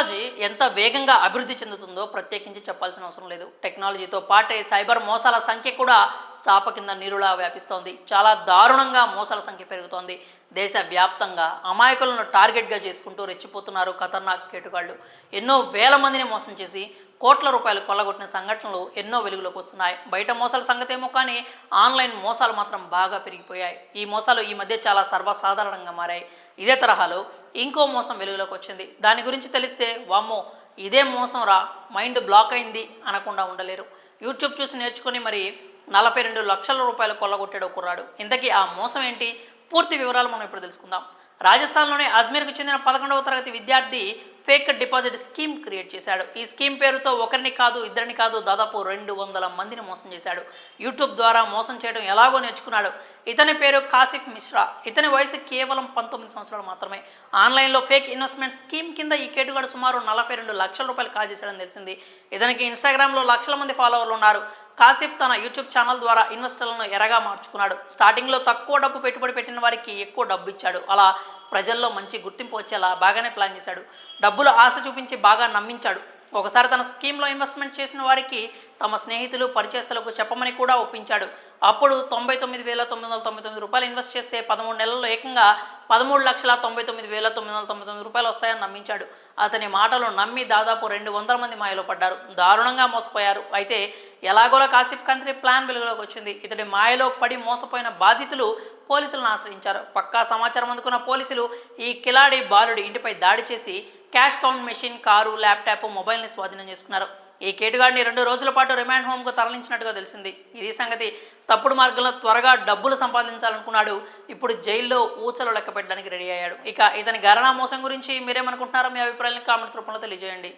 Technology ఎంత వేగంగా అభివృద్ధి చెందుతుందో ప్రత్యేకించి చెప్పాల్సిన అవసరం లేదు. టెక్నాలజీతో పాటే సైబర్ మోసాల సంఖ్య కూడా చాప కింద నీరులా వ్యాపిస్తోంది. చాలా దారుణంగా మోసాల సంఖ్య పెరుగుతోంది. దేశవ్యాప్తంగా అమాయకులను టార్గెట్గా చేసుకుంటూ రెచ్చిపోతున్నారు ఖతర్నాక్ కేటుగాళ్లు. ఎన్నో వేల మందిని మోసం చేసి కోట్ల రూపాయలు కొల్లగొట్టిన సంఘటనలు ఎన్నో వెలుగులోకి వస్తున్నాయి. బయట మోసాల సంగతి ఏమో కానీ ఆన్లైన్ మోసాలు మాత్రం బాగా పెరిగిపోయాయి. ఈ మోసాలు ఈ మధ్య చాలా సర్వసాధారణంగా మారాయి. ఇదే తరహాలో ఇంకో మోసం వెలుగులోకి వచ్చింది. దాని గురించి తెలిస్తే వామ్మో ఇదే మోసం రా, మైండ్ బ్లాక్ అయింది అనకుండా ఉండలేరు. యూట్యూబ్ చూసి నేర్చుకుని మరి 42 లక్షల రూపాయలు కొల్లగొట్టాడు కుర్రాడు. ఇంతకీ ఆ మోసం ఏంటి? పూర్తి వివరాలు మనం ఇప్పుడు తెలుసుకుందాం. రాజస్థాన్లోని అజ్మీర్కు చెందిన 11వ తరగతి విద్యార్థి ఫేక్ డిపాజిట్ స్కీమ్ క్రియేట్ చేశాడు. ఈ స్కీమ్ పేరుతో ఒకరిని కాదు, ఇద్దరిని కాదు, దాదాపు 200 మందిని మోసం చేశాడు. యూట్యూబ్ ద్వారా మోసం చేయడం ఎలాగో నేర్చుకున్నాడు. ఇతని పేరు కాసిఫ్ మిశ్రా. ఇతని వయసు కేవలం 19 సంవత్సరాలు మాత్రమే. ఆన్లైన్లో ఫేక్ ఇన్వెస్ట్మెంట్ స్కీమ్ కింద ఈ కేటుగాడు సుమారు 42 లక్షల రూపాయలు కాజేశాడని తెలిసింది. ఇతనికి ఇన్స్టాగ్రామ్లో లక్షల మంది ఫాలోవర్లు ఉన్నారు. కాసిఫ్ తన యూట్యూబ్ ఛానల్ ద్వారా ఇన్వెస్టర్లను ఎరగా మార్చుకున్నాడు. స్టార్టింగ్లో తక్కువ డబ్బు పెట్టుబడి పెట్టిన వారికి ఎక్కువ డబ్బు ఇచ్చాడు. అలా ప్రజల్లో మంచి గుర్తింపు వచ్చేలా బాగానే ప్లాన్ చేశాడు. డబ్బులు ఆశ చూపించి బాగా నమ్మించాడు. ఒకసారి తన స్కీమ్లో ఇన్వెస్ట్మెంట్ చేసిన వారికి తమ స్నేహితులు పరిచయస్తులకు చెప్పమని కూడా ఒప్పించాడు. అప్పుడు 99,999 రూపాయలు ఇన్వెస్ట్ చేస్తే 13 నెలల్లో ఏకంగా 13,99,999 రూపాయలు వస్తాయని నమ్మించాడు. అతని మాటలు నమ్మి దాదాపు 200 మంది మాయలో పడ్డారు. దారుణంగా మోసపోయారు. అయితే ఎలాగోలా కాసిఫ్ కంట్రీ ప్లాన్ వెలుగులోకి వచ్చింది. ఇతడి మాయలో పడి మోసపోయిన బాధితులు పోలీసులను ఆశ్రయించారు. పక్కా సమాచారం అందుకున్న పోలీసులు ఈ కిలాడి బాలుడి ఇంటిపై దాడి చేసి cash count machine, car, laptop, మొబైల్ని స్వాధీనం చేసుకున్నారు. ఈ కేటుగాడిని 2 రోజుల పాటు రిమాండ్ హోమ్కు తరలించినట్టుగా తెలిసింది. ఇది సంగతి. తప్పుడు మార్గంలో త్వరగా డబ్బులు సంపాదించాలనుకున్నాడు. ఇప్పుడు జైల్లో ఊచలు లెక్క పెట్టడానికి రెడీ అయ్యాడు. ఇక ఇతని ఘరానా మోసం గురించి మీరేమనుకుంటున్నారో మీ అభిప్రాయాలను కామెంట్స్ రూపంలో తెలియజేయండి.